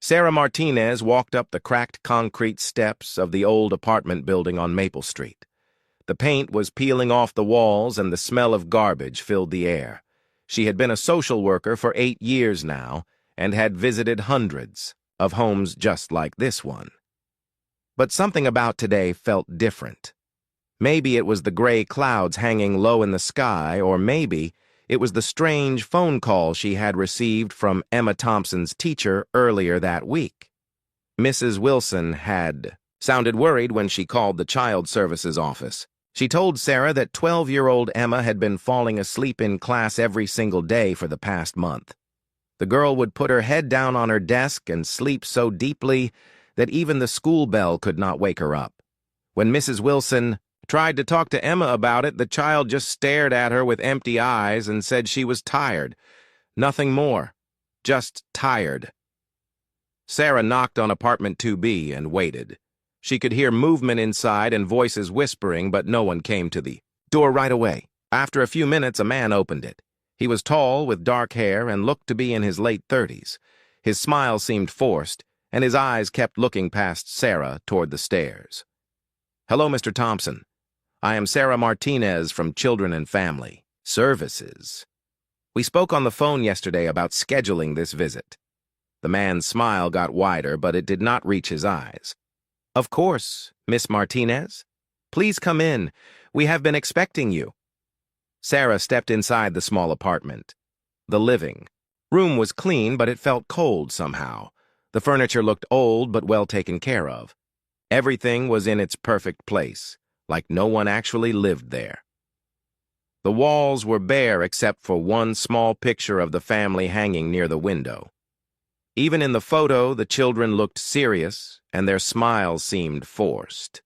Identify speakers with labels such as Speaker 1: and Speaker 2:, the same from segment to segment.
Speaker 1: Sarah Martinez walked up the cracked concrete steps of the old apartment building on Maple Street. The paint was peeling off the walls and the smell of garbage filled the air. She had been a social worker for 8 years now and had visited hundreds of homes just like this one. But something about today felt different. Maybe it was the gray clouds hanging low in the sky, or maybe it was the strange phone call she had received from Emma Thompson's teacher earlier that week. Mrs. Wilson had sounded worried when she called the Child Services office. She told Sarah that 12-year-old Emma had been falling asleep in class every single day for the past month. The girl would put her head down on her desk and sleep so deeply that even the school bell could not wake her up. When Mrs. Wilson tried to talk to Emma about it, the child just stared at her with empty eyes and said she was tired. Nothing more. Just tired. Sarah knocked on apartment 2B and waited. She could hear movement inside and voices whispering, but no one came to the door right away. After a few minutes, a man opened it. He was tall, with dark hair, and looked to be in his late 30s. His smile seemed forced, and his eyes kept looking past Sarah toward the stairs. "Hello, Mr. Thompson. I am Sarah Martinez from Children and Family Services. We spoke on the phone yesterday about scheduling this visit." The man's smile got wider, but it did not reach his eyes. "Of course, Miss Martinez. Please come in. We have been expecting you." Sarah stepped inside the small apartment. The living room was clean, but it felt cold somehow. The furniture looked old but well taken care of. Everything was in its perfect place, like no one actually lived there. The walls were bare except for one small picture of the family hanging near the window. Even in the photo, the children looked serious, and their smiles seemed forced.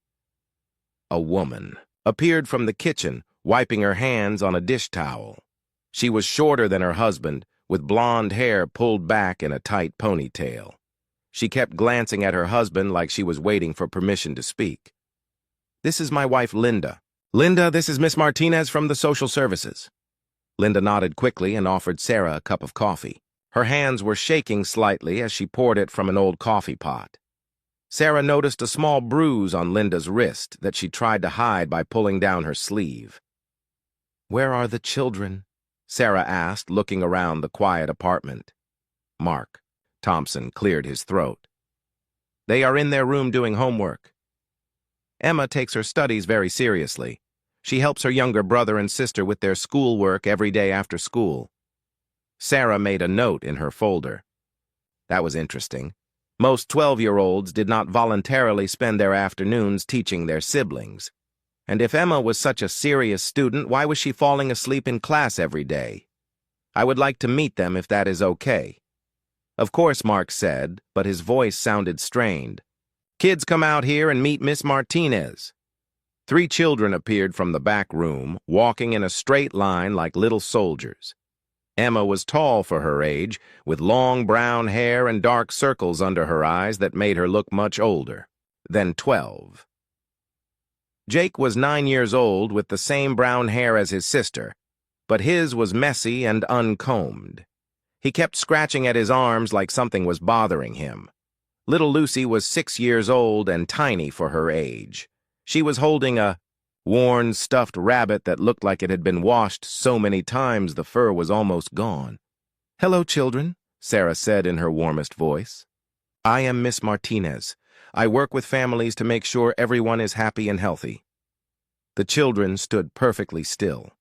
Speaker 1: A woman appeared from the kitchen, wiping her hands on a dish towel. She was shorter than her husband, with blonde hair pulled back in a tight ponytail. She kept glancing at her husband like she was waiting for permission to speak. "This is my wife, Linda. Linda, this is Miss Martinez from the Social Services." Linda nodded quickly and offered Sarah a cup of coffee. Her hands were shaking slightly as she poured it from an old coffee pot. Sarah noticed a small bruise on Linda's wrist that she tried to hide by pulling down her sleeve. "Where are the children?" Sarah asked, looking around the quiet apartment. Mark Thompson cleared his throat. "They are in their room doing homework. Emma takes her studies very seriously. She helps her younger brother and sister with their schoolwork every day after school." Sarah made a note in her folder. That was interesting. Most 12-year-olds did not voluntarily spend their afternoons teaching their siblings. And if Emma was such a serious student, why was she falling asleep in class every day? "I would like to meet them if that is okay." "Of course," Mark said, but his voice sounded strained. "Kids, come out here and meet Miss Martinez." 3 children appeared from the back room, walking in a straight line like little soldiers. Emma was tall for her age, with long brown hair and dark circles under her eyes that made her look much older than 12. Jake was 9 years old with the same brown hair as his sister, but his was messy and uncombed. He kept scratching at his arms like something was bothering him. Little Lucy was 6 years old and tiny for her age. She was holding a worn, stuffed rabbit that looked like it had been washed so many times the fur was almost gone. "Hello, children," Sarah said in her warmest voice. "I am Miss Martinez. I work with families to make sure everyone is happy and healthy." The children stood perfectly still.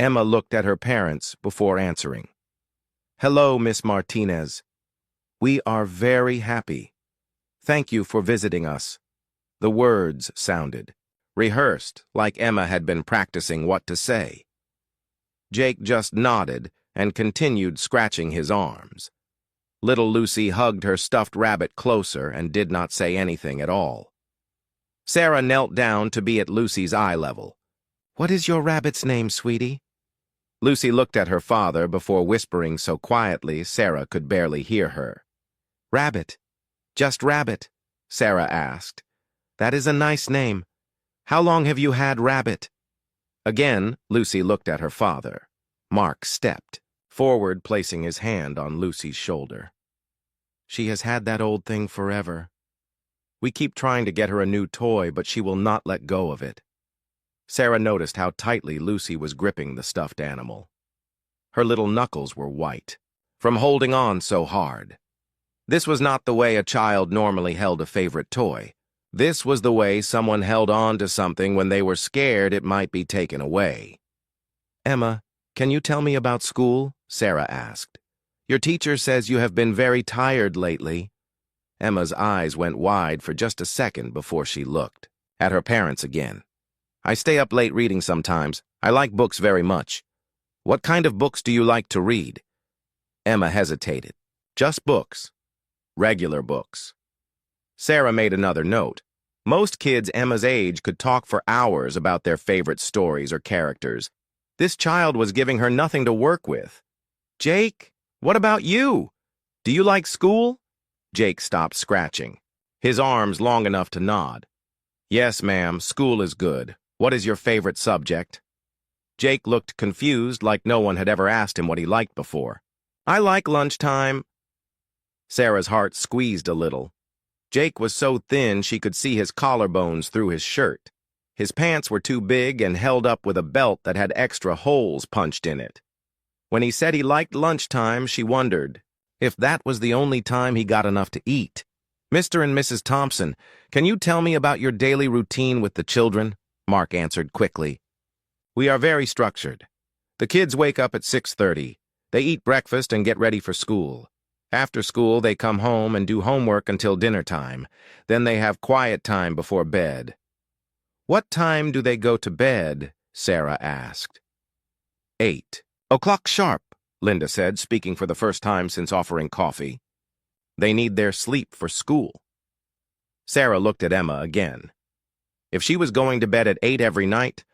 Speaker 1: Emma looked at her parents before answering. "Hello, Miss Martinez. We are very happy. Thank you for visiting us." The words sounded rehearsed, like Emma had been practicing what to say. Jake just nodded and continued scratching his arms. Little Lucy hugged her stuffed rabbit closer and did not say anything at all. Sarah knelt down to be at Lucy's eye level. "What is your rabbit's name, sweetie?" Lucy looked at her father before whispering so quietly Sarah could barely hear her. "Rabbit. Just Rabbit," Sarah asked. "That is a nice name. How long have you had Rabbit?" Again, Lucy looked at her father. Mark stepped forward, placing his hand on Lucy's shoulder. She has had that old thing forever. We keep trying to get her a new toy, but she will not let go of it. Sarah noticed how tightly Lucy was gripping the stuffed animal. Her little knuckles were white from holding on so hard. This was not the way a child normally held a favorite toy. This was the way someone held on to something when they were scared it might be taken away. "Emma, can you tell me about school?" Sarah asked. "Your teacher says you have been very tired lately." Emma's eyes went wide for just a second before she looked at her parents again. "I stay up late reading sometimes. I like books very much." "What kind of books do you like to read?" Emma hesitated. "Just books. Regular books." Sarah made another note. Most kids Emma's age could talk for hours about their favorite stories or characters. This child was giving her nothing to work with. "Jake, what about you? Do you like school?" Jake stopped scratching, his arms long enough to nod. "Yes, ma'am, school is good. What is your favorite subject?" Jake looked confused, like no one had ever asked him what he liked before. "I like lunchtime." Sarah's heart squeezed a little. Jake was so thin she could see his collarbones through his shirt. His pants were too big and held up with a belt that had extra holes punched in it. When he said he liked lunchtime, she wondered if that was the only time he got enough to eat. "Mr. and Mrs. Thompson, can you tell me about your daily routine with the children?" Mark answered quickly. "We are very structured. The kids wake up at 6:30. They eat breakfast and get ready for school. After school, they come home and do homework until dinner time. Then they have quiet time before bed." "What time do they go to bed?" Sarah asked. 8:00 sharp, Linda said, speaking for the first time since offering coffee. "They need their sleep for school." Sarah looked at Emma again. If she was going to bed at 8 every night,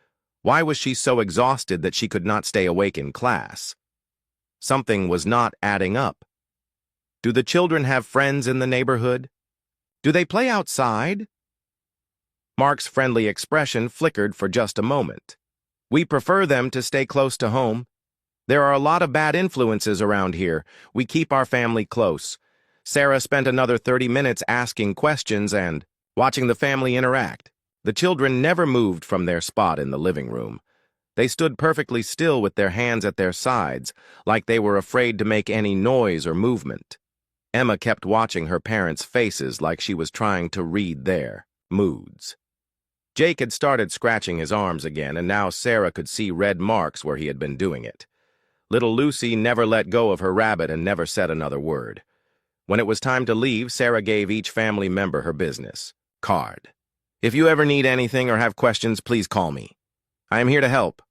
Speaker 1: why was she so exhausted that she could not stay awake in class? Something was not adding up. Do the children have friends in the neighborhood? Do they play outside? Mark's friendly expression flickered for just a moment. "We prefer them to stay close to home. There are a lot of bad influences around here. We keep our family close." Sarah spent another 30 minutes asking questions and watching the family interact. The children never moved from their spot in the living room. They stood perfectly still with their hands at their sides, like they were afraid to make any noise or movement. Emma kept watching her parents' faces like she was trying to read their moods. Jake had started scratching his arms again, and now Sarah could see red marks where he had been doing it. Little Lucy never let go of her rabbit and never said another word. When it was time to leave, Sarah gave each family member her business card. "If you ever need anything or have questions, please call me. I am here to help."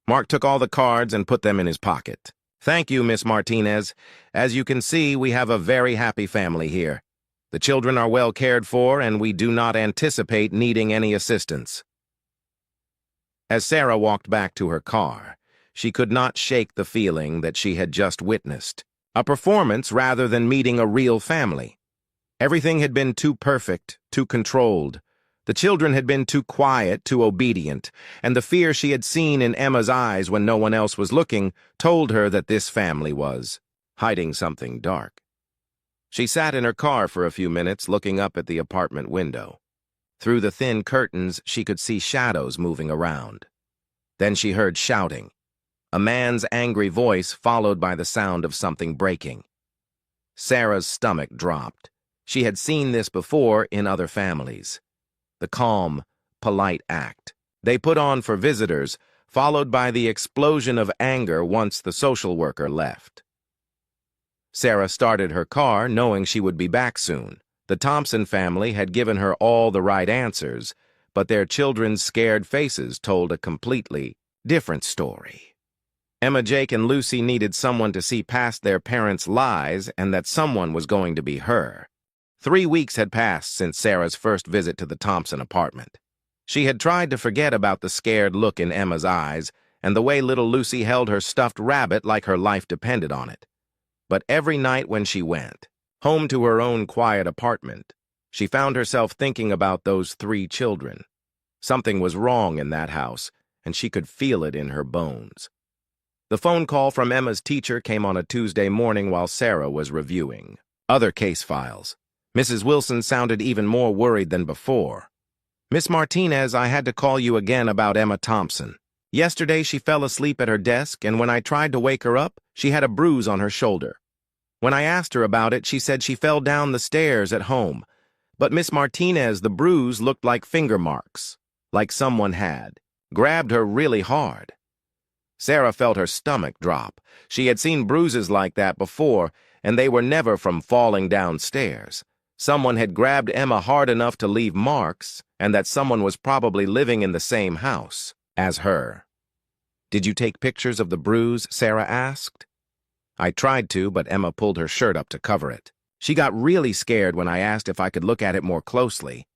Speaker 1: Mark took all the cards and put them in his pocket. "Thank you, Miss Martinez. As you can see, we have a very happy family here. The children are well cared for, and we do not anticipate needing any assistance." As Sarah walked back to her car, she could not shake the feeling that she had just witnessed a performance rather than meeting a real family. Everything had been too perfect, too controlled. The children had been too quiet, too obedient, and the fear she had seen in Emma's eyes when no one else was looking told her that this family was hiding something dark. She sat in her car for a few minutes, looking up at the apartment window. Through the thin curtains, she could see shadows moving around. Then she heard shouting, a man's angry voice followed by the sound of something breaking. Sarah's stomach dropped. She had seen this before in other families. The calm, polite act they put on for visitors, followed by the explosion of anger once the social worker left. Sarah started her car, knowing she would be back soon. The Thompson family had given her all the right answers, but their children's scared faces told a completely different story. Emma, Jake, and Lucy needed someone to see past their parents' lies, and that someone was going to be her. 3 weeks had passed since Sarah's first visit to the Thompson apartment. She had tried to forget about the scared look in Emma's eyes and the way little Lucy held her stuffed rabbit like her life depended on it. But every night when she went home to her own quiet apartment, she found herself thinking about those 3 children. Something was wrong in that house, and she could feel it in her bones. The phone call from Emma's teacher came on a Tuesday morning while Sarah was reviewing. Other case files. Mrs. Wilson sounded even more worried than before. Miss Martinez, I had to call you again about Emma Thompson. Yesterday she fell asleep at her desk, and when I tried to wake her up, she had a bruise on her shoulder. When I asked her about it, she said she fell down the stairs at home. But Miss Martinez, the bruise looked like finger marks, like someone had grabbed her really hard. Sarah felt her stomach drop. She had seen bruises like that before, and they were never from falling downstairs. Someone had grabbed Emma hard enough to leave marks, and that someone was probably living in the same house as her. Did you take pictures of the bruise? Sarah asked. I tried to, but Emma pulled her shirt up to cover it. She got really scared when I asked if I could look at it more closely.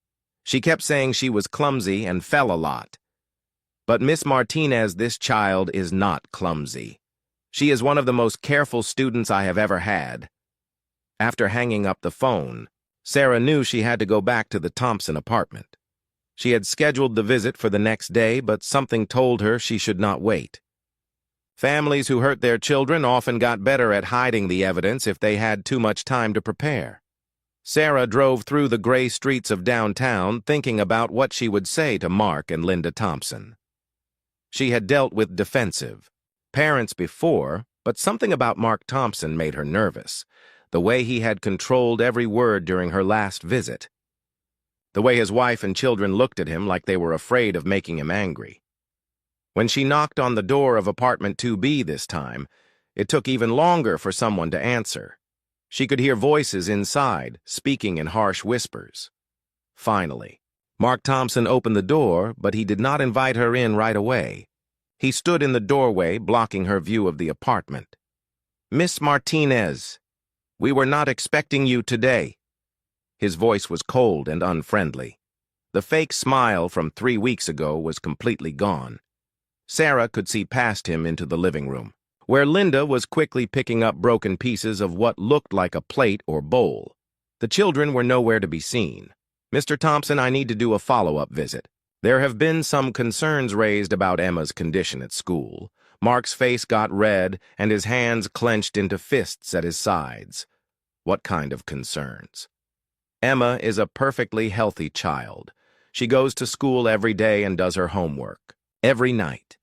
Speaker 1: She kept saying she was clumsy and fell a lot. But Miss Martinez, this child is not clumsy. She is one of the most careful students I have ever had. After hanging up the phone, Sarah knew she had to go back to the Thompson apartment. She had scheduled the visit for the next day, but something told her she should not wait. Families who hurt their children often got better at hiding the evidence if they had too much time to prepare. Sarah drove through the gray streets of downtown thinking about what she would say to Mark and Linda Thompson. She had dealt with defensive parents before, but something about Mark Thompson made her nervous. The way he had controlled every word during her last visit. The way his wife and children looked at him like they were afraid of making him angry. When she knocked on the door of apartment 2B this time, it took even longer for someone to answer. She could hear voices inside, speaking in harsh whispers. Finally, Mark Thompson opened the door, but he did not invite her in right away. He stood in the doorway, blocking her view of the apartment. "Miss Martinez, we were not expecting you today." His voice was cold and unfriendly. The fake smile from 3 weeks ago was completely gone. Sarah could see past him into the living room, where Linda was quickly picking up broken pieces of what looked like a plate or bowl. The children were nowhere to be seen. "Mr. Thompson, I need to do a follow-up visit. There have been some concerns raised about Emma's condition at school." Mark's face got red, and his hands clenched into fists at his sides. What kind of concerns? Emma is a perfectly healthy child. She goes to school every day and does her homework. Every night.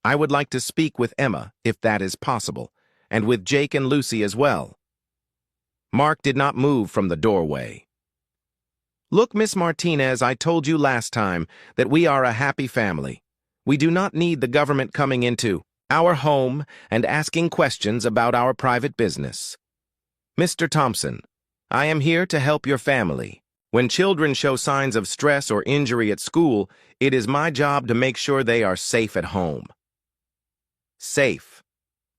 Speaker 1: I would like to speak with Emma, if that is possible, and with Jake and Lucy as well. Mark did not move from the doorway. "Look, Miss Martinez, I told you last time that we are a happy family. We do not need the government coming into our home and asking questions about our private business. Mr. Thompson, I am here to help your family. When children show signs of stress or injury at school, it is my job to make sure they are safe at home." Safe.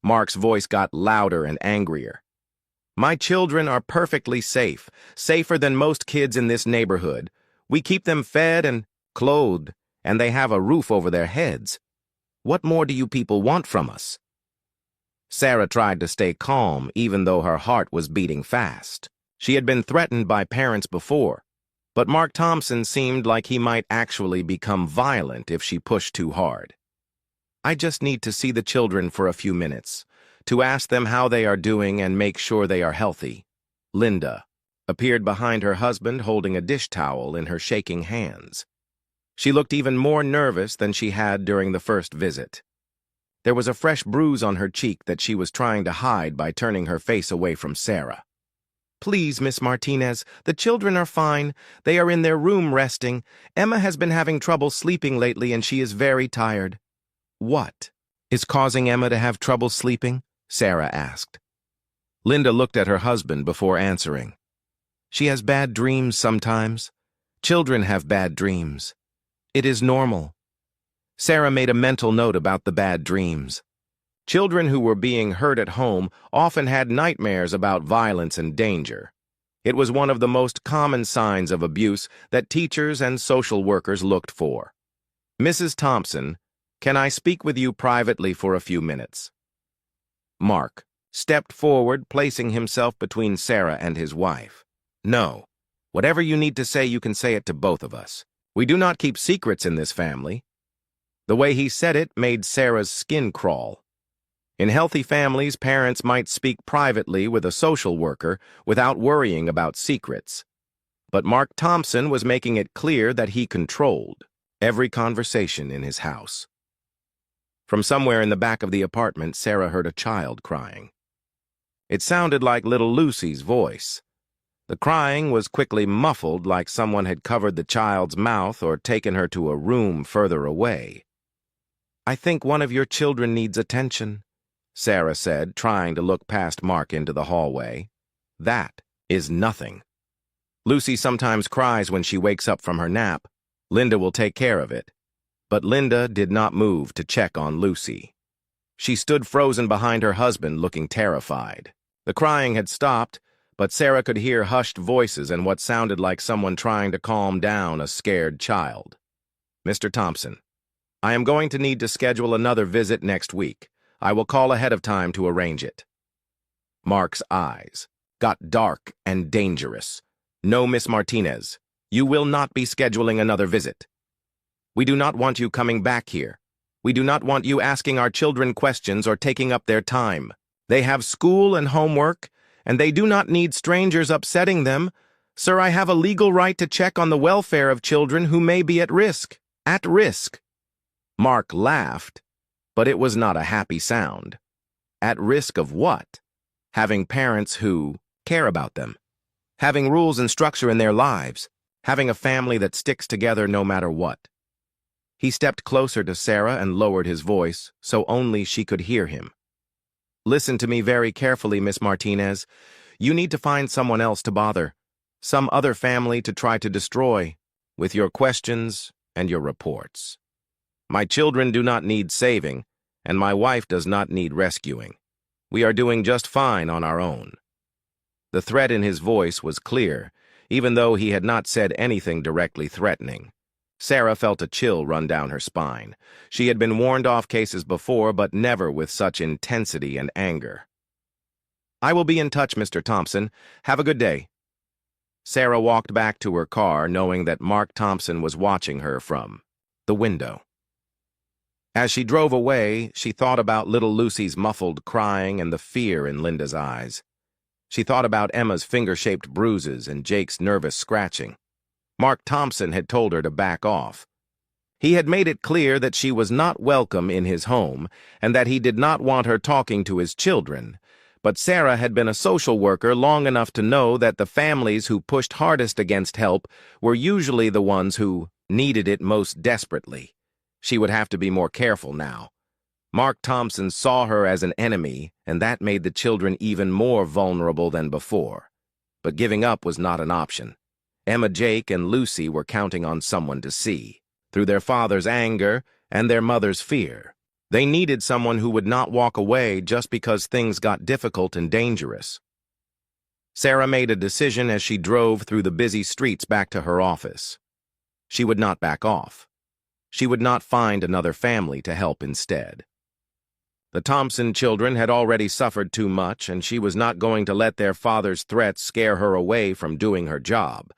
Speaker 1: Mark's voice got louder and angrier. "My children are perfectly safe, safer than most kids in this neighborhood. We keep them fed and clothed, and they have a roof over their heads. What more do you people want from us?" Sarah tried to stay calm, even though her heart was beating fast. She had been threatened by parents before, but Mark Thompson seemed like he might actually become violent if she pushed too hard. "I just need to see the children for a few minutes, to ask them how they are doing and make sure they are healthy." Linda appeared behind her husband holding a dish towel in her shaking hands. She looked even more nervous than she had during the first visit. There was a fresh bruise on her cheek that she was trying to hide by turning her face away from Sarah. "Please, Miss Martinez, the children are fine. They are in their room resting. Emma has been having trouble sleeping lately and she is very tired." "What is causing Emma to have trouble sleeping?" Sarah asked. Linda looked at her husband before answering. "She has bad dreams sometimes. Children have bad dreams. It is normal." Sarah made a mental note about the bad dreams. Children who were being hurt at home often had nightmares about violence and danger. It was one of the most common signs of abuse that teachers and social workers looked for. "Mrs. Thompson, can I speak with you privately for a few minutes?" Mark stepped forward, placing himself between Sarah and his wife. "No. Whatever you need to say, you can say it to both of us. We do not keep secrets in this family." The way he said it made Sarah's skin crawl. In healthy families, parents might speak privately with a social worker without worrying about secrets. But Mark Thompson was making it clear that he controlled every conversation in his house. From somewhere in the back of the apartment, Sarah heard a child crying. It sounded like little Lucy's voice. The crying was quickly muffled, like someone had covered the child's mouth or taken her to a room further away. "I think one of your children needs attention," Sarah said, trying to look past Mark into the hallway. "That is nothing. Lucy sometimes cries when she wakes up from her nap. Linda will take care of it." But Linda did not move to check on Lucy. She stood frozen behind her husband, looking terrified. The crying had stopped, but Sarah could hear hushed voices and what sounded like someone trying to calm down a scared child. "Mr. Thompson, I am going to need to schedule another visit next week. I will call ahead of time to arrange it." Mark's eyes got dark and dangerous. "No, Miss Martinez, you will not be scheduling another visit. We do not want you coming back here. We do not want you asking our children questions or taking up their time. They have school and homework, and they do not need strangers upsetting them. Sir, I have a legal right to check on the welfare of children who may be at risk. At risk." Mark laughed, but it was not a happy sound. At risk of what? Having parents who care about them. Having rules and structure in their lives. Having a family that sticks together no matter what. He stepped closer to Sarah and lowered his voice so only she could hear him. "Listen to me very carefully, Miss Martinez. You need to find someone else to bother. Some other family to try to destroy with your questions and your reports. My children do not need saving, and my wife does not need rescuing. We are doing just fine on our own." The threat in his voice was clear, even though he had not said anything directly threatening. Sarah felt a chill run down her spine. She had been warned off cases before, but never with such intensity and anger. "I will be in touch, Mr. Thompson. Have a good day." Sarah walked back to her car, knowing that Mark Thompson was watching her from the window. As she drove away, she thought about little Lucy's muffled crying and the fear in Linda's eyes. She thought about Emma's finger-shaped bruises and Jake's nervous scratching. Mark Thompson had told her to back off. He had made it clear that she was not welcome in his home and that he did not want her talking to his children. But Sarah had been a social worker long enough to know that the families who pushed hardest against help were usually the ones who needed it most desperately. She would have to be more careful now. Mark Thompson saw her as an enemy, and that made the children even more vulnerable than before. But giving up was not an option. Emma, Jake, and Lucy were counting on someone to see, through their father's anger and their mother's fear. They needed someone who would not walk away just because things got difficult and dangerous. Sarah made a decision as she drove through the busy streets back to her office. She would not back off. She would not find another family to help instead. The Thompson children had already suffered too much, and she was not going to let their father's threats scare her away from doing her job.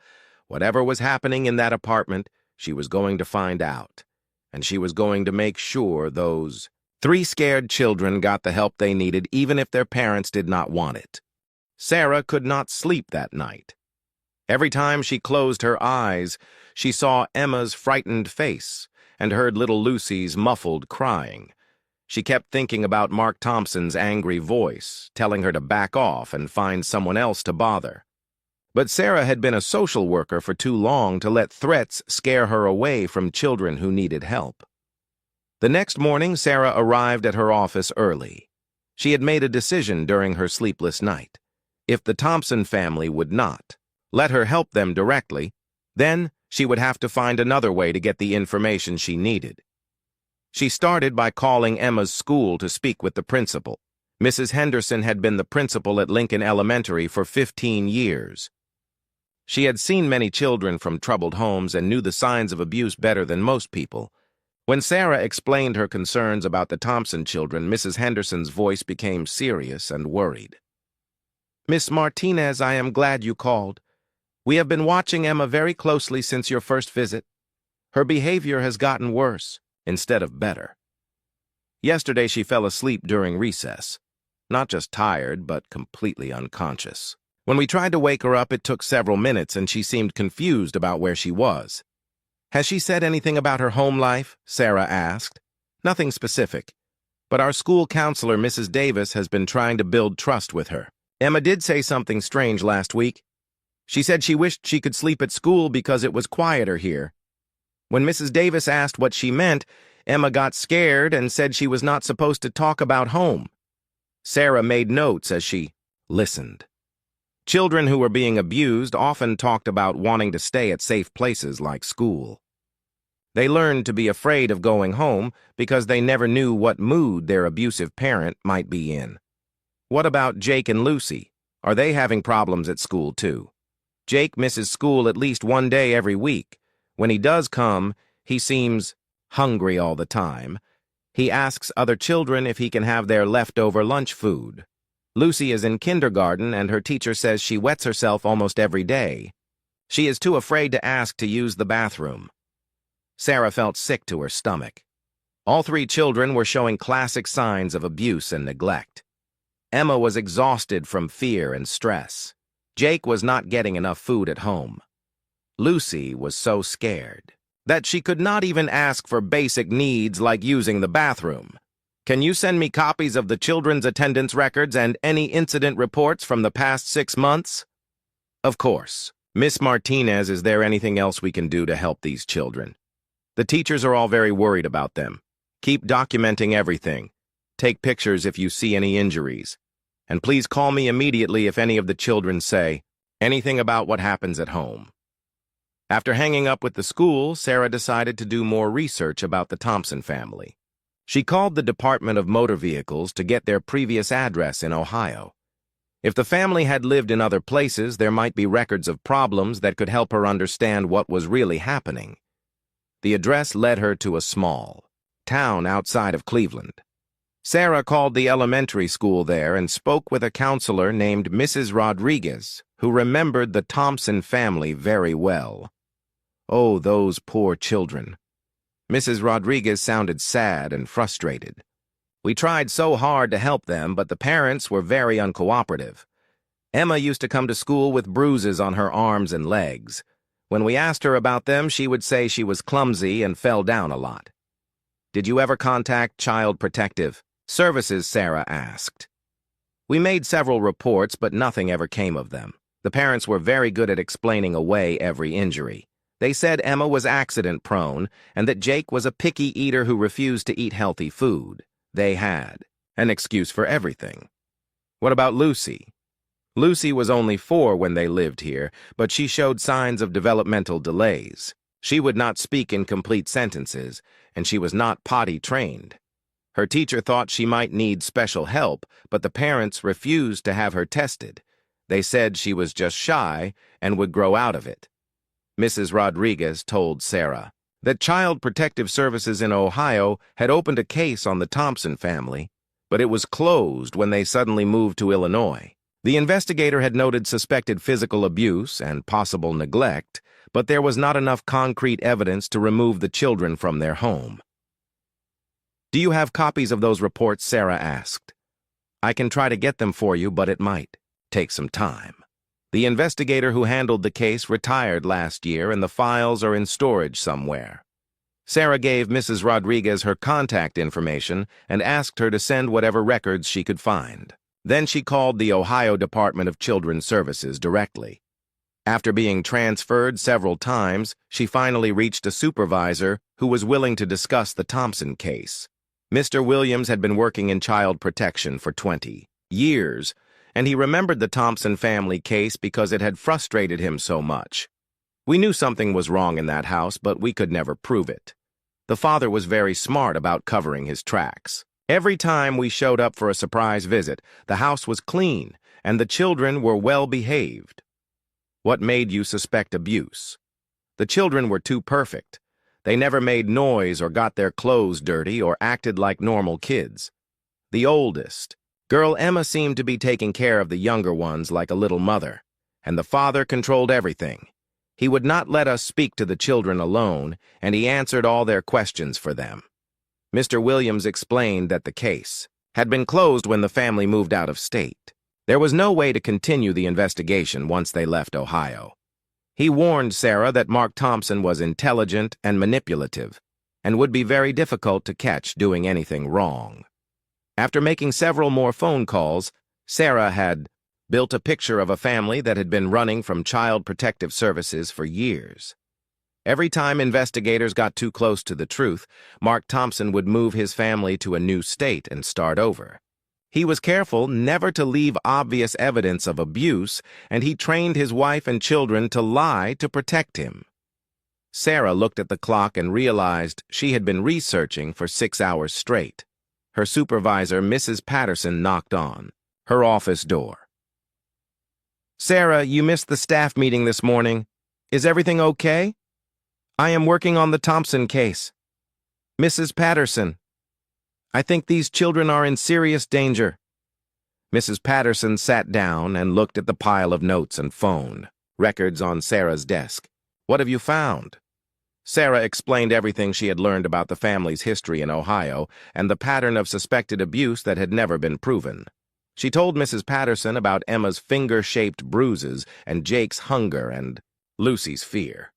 Speaker 1: Whatever was happening in that apartment, she was going to find out, and she was going to make sure those 3 scared children got the help they needed even if their parents did not want it. Sarah could not sleep that night. Every time she closed her eyes, she saw Emma's frightened face and heard little Lucy's muffled crying. She kept thinking about Mark Thompson's angry voice, telling her to back off and find someone else to bother. But Sarah had been a social worker for too long to let threats scare her away from children who needed help. The next morning, Sarah arrived at her office early. She had made a decision during her sleepless night. If the Thompson family would not let her help them directly, then she would have to find another way to get the information she needed. She started by calling Emma's school to speak with the principal. Mrs. Henderson had been the principal at Lincoln Elementary for 15 years. She had seen many children from troubled homes and knew the signs of abuse better than most people. When Sarah explained her concerns about the Thompson children, Mrs. Henderson's voice became serious and worried. "Miss Martinez, I am glad you called. We have been watching Emma very closely since your first visit. Her behavior has gotten worse instead of better." Yesterday she fell asleep during recess. Not just tired, but completely unconscious. When we tried to wake her up, it took several minutes and she seemed confused about where she was. Has she said anything about her home life? Sarah asked. Nothing specific, but our school counselor, Mrs. Davis, has been trying to build trust with her. Emma did say something strange last week. She said she wished she could sleep at school because it was quieter here. When Mrs. Davis asked what she meant, Emma got scared and said she was not supposed to talk about home. Sarah made notes as she listened. Children who were being abused often talked about wanting to stay at safe places like school. They learned to be afraid of going home because they never knew what mood their abusive parent might be in. What about Jake and Lucy? Are they having problems at school too? Jake misses school at least one day every week. When he does come, he seems hungry all the time. He asks other children if he can have their leftover lunch food. Lucy is in kindergarten and her teacher says she wets herself almost every day. She is too afraid to ask to use the bathroom. Sarah felt sick to her stomach. All three children were showing classic signs of abuse and neglect. Emma was exhausted from fear and stress. Jake was not getting enough food at home. Lucy was so scared that she could not even ask for basic needs like using the bathroom. Can you send me copies of the children's attendance records and any incident reports from the past 6 months? Of course. Miss Martinez, is there anything else we can do to help these children? The teachers are all very worried about them. Keep documenting everything. Take pictures if you see any injuries. And please call me immediately if any of the children say anything about what happens at home. After hanging up with the school, Sarah decided to do more research about the Thompson family. She called the Department of Motor Vehicles to get their previous address in Ohio. If the family had lived in other places, there might be records of problems that could help her understand what was really happening. The address led her to a small town outside of Cleveland. Sarah called the elementary school there and spoke with a counselor named Mrs. Rodriguez, who remembered the Thompson family very well. Oh, those poor children. Mrs. Rodriguez sounded sad and frustrated. We tried so hard to help them, but the parents were very uncooperative. Emma used to come to school with bruises on her arms and legs. When we asked her about them, she would say she was clumsy and fell down a lot. Did you ever contact Child Protective Services? Sarah asked. We made several reports, but nothing ever came of them. The parents were very good at explaining away every injury. They said Emma was accident-prone and that Jake was a picky eater who refused to eat healthy food. They had an excuse for everything. What about Lucy? Lucy was only 4 when they lived here, but she showed signs of developmental delays. She would not speak in complete sentences, and she was not potty-trained. Her teacher thought she might need special help, but the parents refused to have her tested. They said she was just shy and would grow out of it. Mrs. Rodriguez told Sarah that Child Protective Services in Ohio had opened a case on the Thompson family, but it was closed when they suddenly moved to Illinois. The investigator had noted suspected physical abuse and possible neglect, but there was not enough concrete evidence to remove the children from their home. Do you have copies of those reports? Sarah asked. I can try to get them for you, but it might take some time. The investigator who handled the case retired last year, and the files are in storage somewhere. Sarah gave Mrs. Rodriguez her contact information and asked her to send whatever records she could find. Then she called the Ohio Department of Children's Services directly. After being transferred several times, she finally reached a supervisor who was willing to discuss the Thompson case. Mr. Williams had been working in child protection for 20 years, and he remembered the Thompson family case because it had frustrated him so much. We knew something was wrong in that house, but we could never prove it. The father was very smart about covering his tracks. Every time we showed up for a surprise visit, the house was clean, and the children were well behaved. What made you suspect abuse? The children were too perfect. They never made noise or got their clothes dirty or acted like normal kids. The oldest, girl Emma, seemed to be taking care of the younger ones like a little mother, and the father controlled everything. He would not let us speak to the children alone, and he answered all their questions for them. Mr. Williams explained that the case had been closed when the family moved out of state. There was no way to continue the investigation once they left Ohio. He warned Sarah that Mark Thompson was intelligent and manipulative and would be very difficult to catch doing anything wrong. After making several more phone calls, Sarah had built a picture of a family that had been running from Child Protective Services for years. Every time investigators got too close to the truth, Mark Thompson would move his family to a new state and start over. He was careful never to leave obvious evidence of abuse, and he trained his wife and children to lie to protect him. Sarah looked at the clock and realized she had been researching for 6 hours straight. Her supervisor, Mrs. Patterson, knocked on her office door. "Sarah, you missed the staff meeting this morning. Is everything okay? I am working on the Thompson case. Mrs. Patterson, I think these children are in serious danger." Mrs. Patterson sat down and looked at the pile of notes and phone records on Sarah's desk. "What have you found?" Sarah explained everything she had learned about the family's history in Ohio and the pattern of suspected abuse that had never been proven. She told Mrs. Patterson about Emma's finger-shaped bruises and Jake's hunger and Lucy's fear.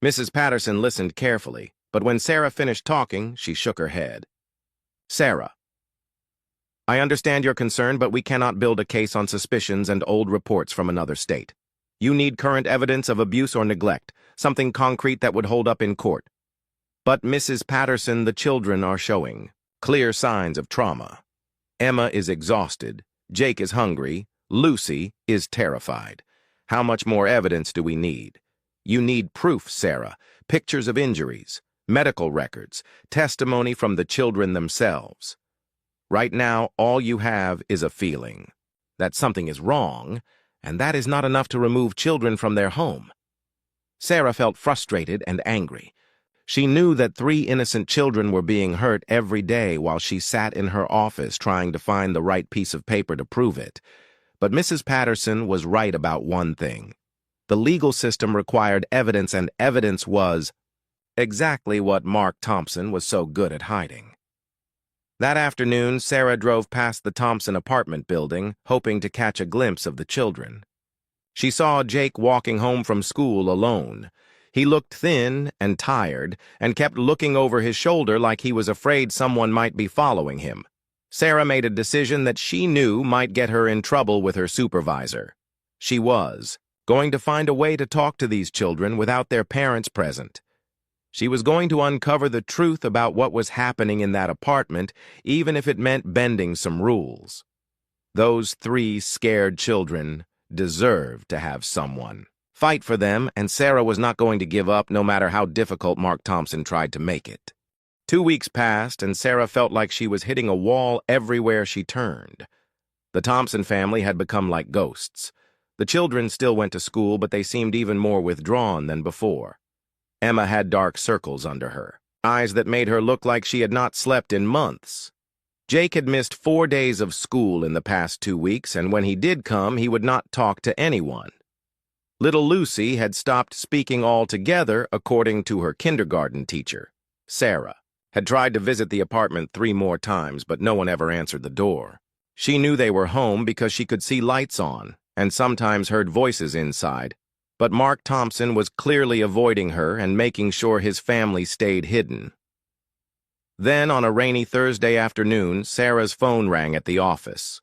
Speaker 1: Mrs. Patterson listened carefully, but when Sarah finished talking, she shook her head. "Sarah, I understand your concern, but we cannot build a case on suspicions and old reports from another state. You need current evidence of abuse or neglect, something concrete that would hold up in court. But Mrs. Patterson, the children are showing clear signs of trauma. Emma is exhausted, Jake is hungry, Lucy is terrified. How much more evidence do we need? You need proof, Sarah, pictures of injuries, medical records, testimony from the children themselves. Right now, all you have is a feeling that something is wrong, and that is not enough to remove children from their home." Sarah felt frustrated and angry. She knew that 3 innocent children were being hurt every day while she sat in her office trying to find the right piece of paper to prove it. But Mrs. Patterson was right about one thing. The legal system required evidence, and evidence was exactly what Mark Thompson was so good at hiding. That afternoon, Sarah drove past the Thompson apartment building, hoping to catch a glimpse of the children. She saw Jake walking home from school alone. He looked thin and tired, and kept looking over his shoulder like he was afraid someone might be following him. Sarah made a decision that she knew might get her in trouble with her supervisor. She was going to find a way to talk to these children without their parents present. She was going to uncover the truth about what was happening in that apartment, even if it meant bending some rules. Those 3 scared children deserved to have someone fight for them, and Sarah was not going to give up no matter how difficult Mark Thompson tried to make it. 2 weeks passed, and Sarah felt like she was hitting a wall everywhere she turned. The Thompson family had become like ghosts. The children still went to school, but they seemed even more withdrawn than before. Emma had dark circles under her, eyes that made her look like she had not slept in months. Jake had missed 4 days of school in the past 2 weeks, and when he did come, he would not talk to anyone. Little Lucy had stopped speaking altogether, according to her kindergarten teacher. Sarah had tried to visit the apartment 3 more times, but no one ever answered the door. She knew they were home because she could see lights on, and sometimes heard voices inside. But Mark Thompson was clearly avoiding her and making sure his family stayed hidden. Then, on a rainy Thursday afternoon, Sarah's phone rang at the office.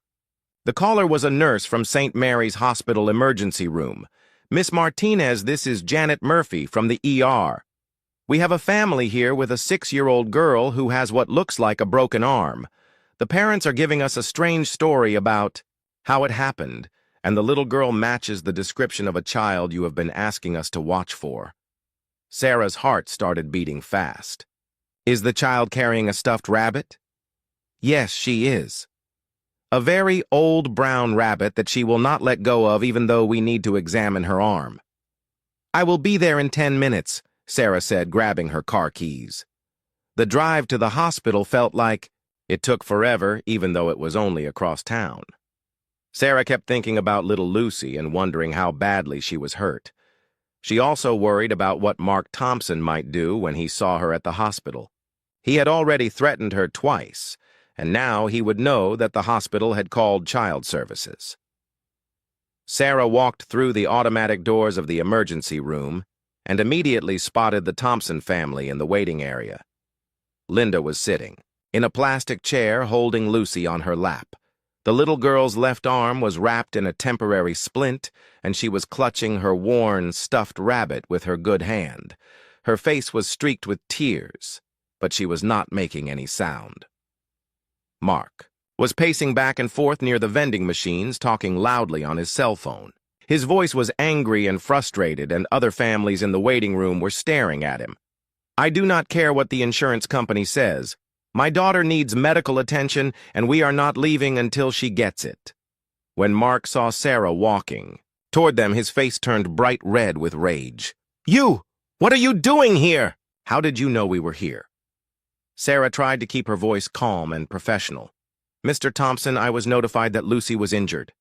Speaker 1: The caller was a nurse from St. Mary's Hospital emergency room. "Miss Martinez, this is Janet Murphy from the ER. We have a family here with a 6-year-old girl who has what looks like a broken arm. The parents are giving us a strange story about how it happened, and the little girl matches the description of a child you have been asking us to watch for." Sarah's heart started beating fast. "Is the child carrying a stuffed rabbit?" "Yes, she is. A very old brown rabbit that she will not let go of even though we need to examine her arm." "I will be there in 10 minutes, Sarah said, grabbing her car keys. The drive to the hospital felt like it took forever, even though it was only across town. Sarah kept thinking about little Lucy and wondering how badly she was hurt. She also worried about what Mark Thompson might do when he saw her at the hospital. He had already threatened her twice, and now he would know that the hospital had called child services. Sarah walked through the automatic doors of the emergency room and immediately spotted the Thompson family in the waiting area. Linda was sitting in a plastic chair holding Lucy on her lap. The little girl's left arm was wrapped in a temporary splint, and she was clutching her worn, stuffed rabbit with her good hand. Her face was streaked with tears, but she was not making any sound. Mark was pacing back and forth near the vending machines, talking loudly on his cell phone. His voice was angry and frustrated, and other families in the waiting room were staring at him. "I do not care what the insurance company says. My daughter needs medical attention, and we are not leaving until she gets it." When Mark saw Sarah walking toward them, his face turned bright red with rage. "You! What are you doing here?" "How did you know we were here?" Sarah tried to keep her voice calm and professional. "Mr. Thompson, I was notified that Lucy was injured.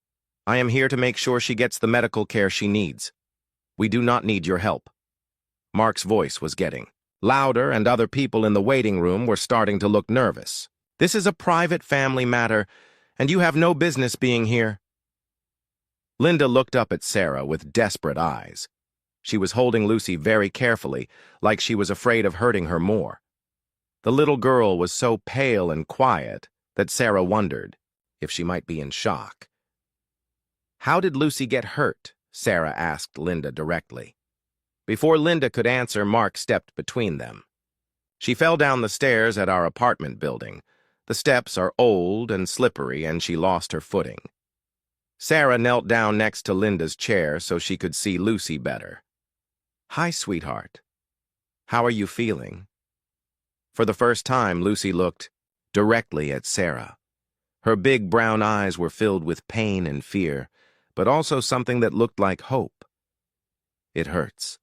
Speaker 1: I am here to make sure she gets the medical care she needs. We do not need your help." Mark's voice was getting louder, and other people in the waiting room were starting to look nervous. "This is a private family matter, and you have no business being here." Linda looked up at Sarah with desperate eyes. She was holding Lucy very carefully, like she was afraid of hurting her more. The little girl was so pale and quiet that Sarah wondered if she might be in shock. "How did Lucy get hurt?" Sarah asked Linda directly. Before Linda could answer, Mark stepped between them. "She fell down the stairs at our apartment building. The steps are old and slippery, and she lost her footing." Sarah knelt down next to Linda's chair so she could see Lucy better. "Hi, sweetheart. How are you feeling?" For the first time, Lucy looked directly at Sarah. Her big brown eyes were filled with pain and fear, but also something that looked like hope. "It hurts."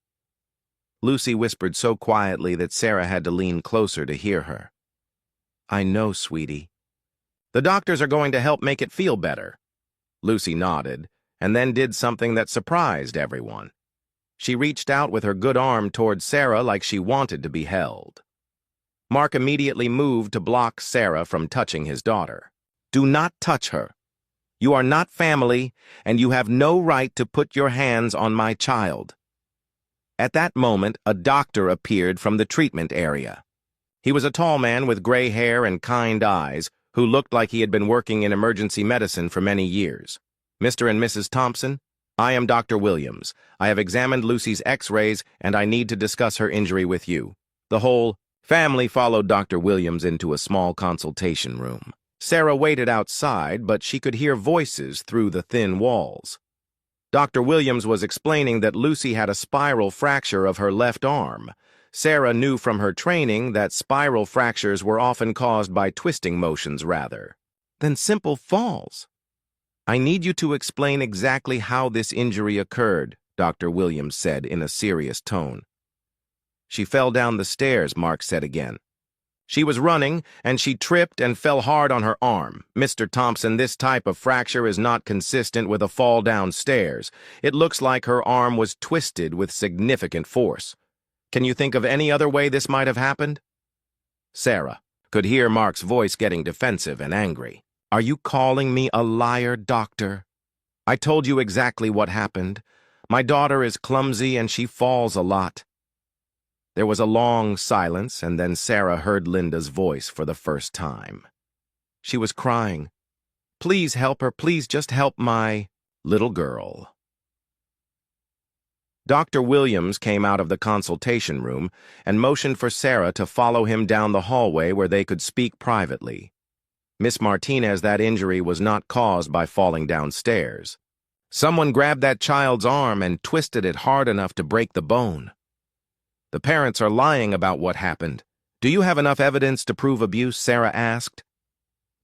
Speaker 1: Lucy whispered so quietly that Sarah had to lean closer to hear her. "I know, sweetie. The doctors are going to help make it feel better." Lucy nodded, and then did something that surprised everyone. She reached out with her good arm toward Sarah like she wanted to be held. Mark immediately moved to block Sarah from touching his daughter. "Do not touch her. You are not family, and you have no right to put your hands on my child." At that moment, a doctor appeared from the treatment area. He was a tall man with gray hair and kind eyes, who looked like he had been working in emergency medicine for many years. "Mr. and Mrs. Thompson, I am Dr. Williams. I have examined Lucy's x-rays, and I need to discuss her injury with you." The whole family followed Dr. Williams into a small consultation room. Sarah waited outside, but she could hear voices through the thin walls. Dr. Williams was explaining that Lucy had a spiral fracture of her left arm. Sarah knew from her training that spiral fractures were often caused by twisting motions rather than simple falls. "I need you to explain exactly how this injury occurred," Dr. Williams said in a serious tone. "She fell down the stairs," Mark said again. "She was running, and she tripped and fell hard on her arm. Mr. Thompson, this type of fracture is not consistent with a fall downstairs. It looks like her arm was twisted with significant force. Can you think of any other way this might have happened?" Sarah could hear Mark's voice getting defensive and angry. "Are you calling me a liar, doctor? I told you exactly what happened. My daughter is clumsy and she falls a lot." There was a long silence, and then Sarah heard Linda's voice for the first time. She was crying. "Please help her. Please just help my little girl." Dr. Williams came out of the consultation room and motioned for Sarah to follow him down the hallway where they could speak privately. "Miss Martinez, that injury was not caused by falling downstairs. Someone grabbed that child's arm and twisted it hard enough to break the bone. The parents are lying about what happened. Do you have enough evidence to prove abuse?" Sarah asked.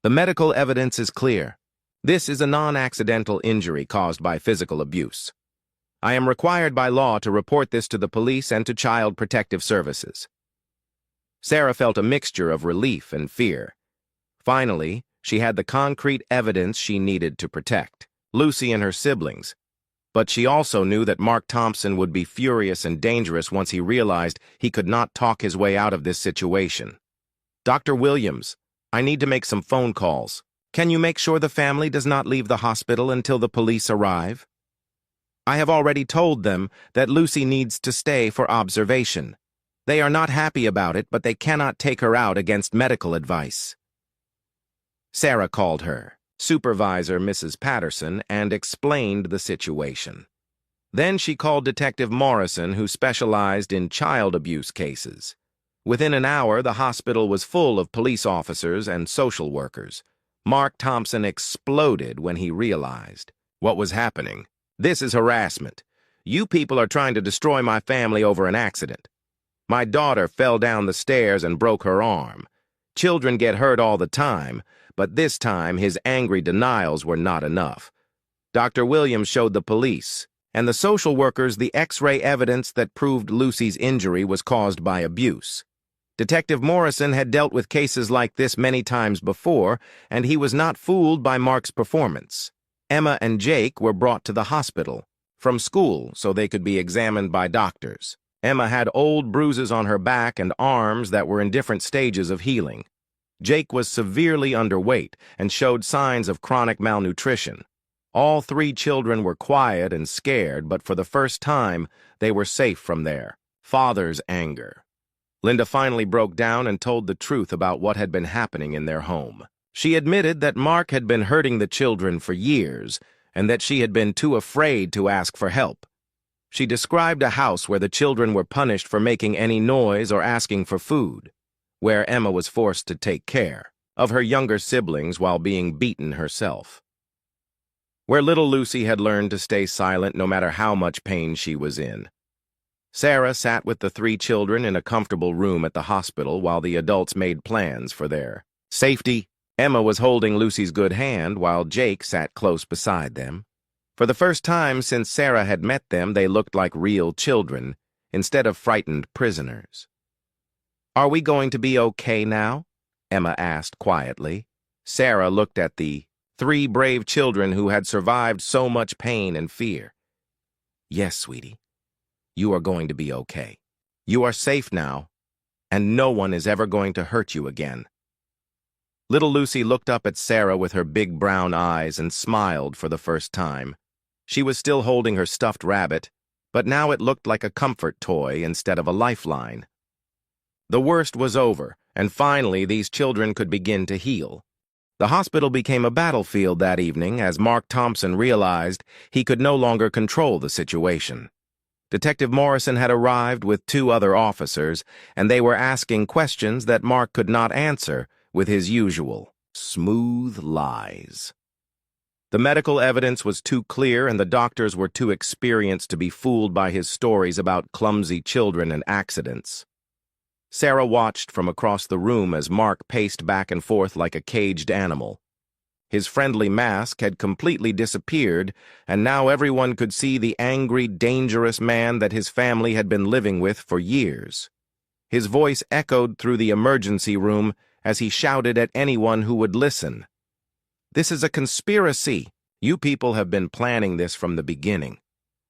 Speaker 1: "The medical evidence is clear. This is a non-accidental injury caused by physical abuse. I am required by law to report this to the police and to Child Protective Services." Sarah felt a mixture of relief and fear. Finally, she had the concrete evidence she needed to protect Lucy and her siblings. But she also knew that Mark Thompson would be furious and dangerous once he realized he could not talk his way out of this situation. Dr. Williams, I need to make some phone calls. Can you make sure the family does not leave the hospital until the police arrive? I have already told them that Lucy needs to stay for observation. They are not happy about it, but they cannot take her out against medical advice. Sarah called her, Supervisor Mrs. Patterson, and explained the situation. Then she called Detective Morrison, who specialized in child abuse cases. Within an hour, the hospital was full of police officers and social workers. Mark Thompson exploded when he realized what was happening. This is harassment. You people are trying to destroy my family over an accident. My daughter fell down the stairs and broke her arm. Children get hurt all the time, but this time his angry denials were not enough. Dr. Williams showed the police and the social workers the X-ray evidence that proved Lucy's injury was caused by abuse. Detective Morrison had dealt with cases like this many times before, and he was not fooled by Mark's performance. Emma and Jake were brought to the hospital from school so they could be examined by doctors. Emma had old bruises on her back and arms that were in different stages of healing. Jake was severely underweight and showed signs of chronic malnutrition. All three children were quiet and scared, but for the first time, they were safe from their father's anger. Linda finally broke down and told the truth about what had been happening in their home. She admitted that Mark had been hurting the children for years and that she had been too afraid to ask for help. She described a house where the children were punished for making any noise or asking for food, where Emma was forced to take care of her younger siblings while being beaten herself, where little Lucy had learned to stay silent no matter how much pain she was in. Sarah sat with the three children in a comfortable room at the hospital while the adults made plans for their safety. Emma was holding Lucy's good hand while Jake sat close beside them. For the first time since Sarah had met them, they looked like real children instead of frightened prisoners. "Are we going to be okay now?" Emma asked quietly. Sarah looked at the three brave children who had survived so much pain and fear. "Yes, sweetie. You are going to be okay. You are safe now, and no one is ever going to hurt you again." Little Lucy looked up at Sarah with her big brown eyes and smiled for the first time. She was still holding her stuffed rabbit, but now it looked like a comfort toy instead of a lifeline. The worst was over, and finally these children could begin to heal. The hospital became a battlefield that evening as Mark Thompson realized he could no longer control the situation. Detective Morrison had arrived with two other officers, and they were asking questions that Mark could not answer with his usual smooth lies. The medical evidence was too clear and the doctors were too experienced to be fooled by his stories about clumsy children and accidents. Sarah watched from across the room as Mark paced back and forth like a caged animal. His friendly mask had completely disappeared, and now everyone could see the angry, dangerous man that his family had been living with for years. His voice echoed through the emergency room as he shouted at anyone who would listen. "This is a conspiracy. You people have been planning this from the beginning.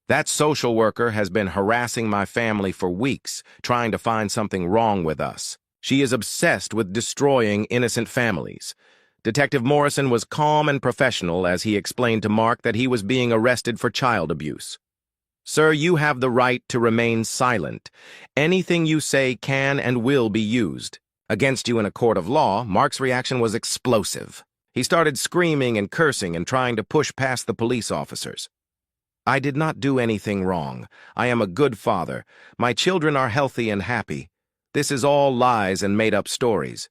Speaker 1: That social worker has been harassing my family for weeks, trying to find something wrong with us. She is obsessed with destroying innocent families." Detective Morrison was calm and professional as he explained to Mark that he was being arrested for child abuse. "Sir, you have the right to remain silent. Anything you say can and will be used against you in a court of law." Mark's reaction was explosive. He started screaming and cursing and trying to push past the police officers. "I did not do anything wrong. I am a good father. My children are healthy and happy. This is all lies and made-up stories."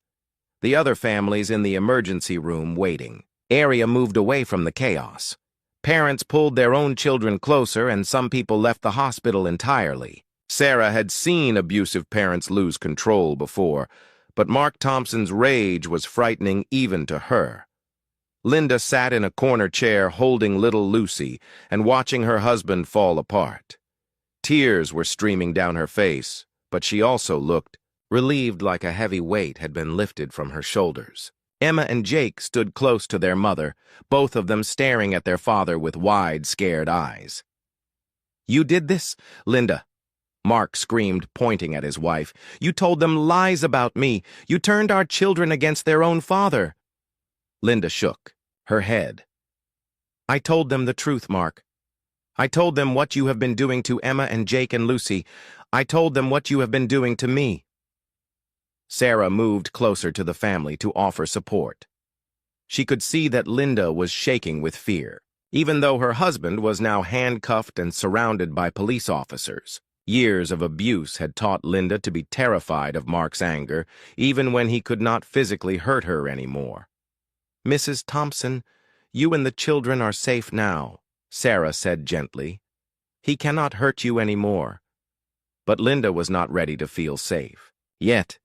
Speaker 1: The other families in the emergency room waiting area moved away from the chaos. Parents pulled their own children closer, and some people left the hospital entirely. Sarah had seen abusive parents lose control before, but Mark Thompson's rage was frightening even to her. Linda sat in a corner chair holding little Lucy and watching her husband fall apart. Tears were streaming down her face, but she also looked relieved, like a heavy weight had been lifted from her shoulders. Emma and Jake stood close to their mother, both of them staring at their father with wide, scared eyes. "You did this, Linda?" Mark screamed, pointing at his wife. "You told them lies about me. You turned our children against their own father." Linda shook her head. "I told them the truth, Mark. I told them what you have been doing to Emma and Jake and Lucy. I told them what you have been doing to me." Sarah moved closer to the family to offer support. She could see that Linda was shaking with fear, even though her husband was now handcuffed and surrounded by police officers. Years of abuse had taught Linda to be terrified of Mark's anger, even when he could not physically hurt her anymore. "Mrs. Thompson, you and the children are safe now," Sarah said gently. "He cannot hurt you anymore." But Linda was not ready to feel safe. Yet,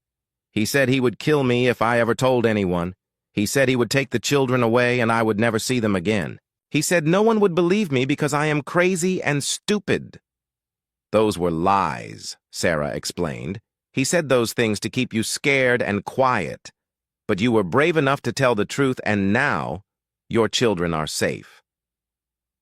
Speaker 1: he said he would kill me if I ever told anyone. He said he would take the children away and I would never see them again. He said no one would believe me because I am crazy and stupid. "Those were lies," Sarah explained. "He said those things to keep you scared and quiet. But you were brave enough to tell the truth, and now your children are safe."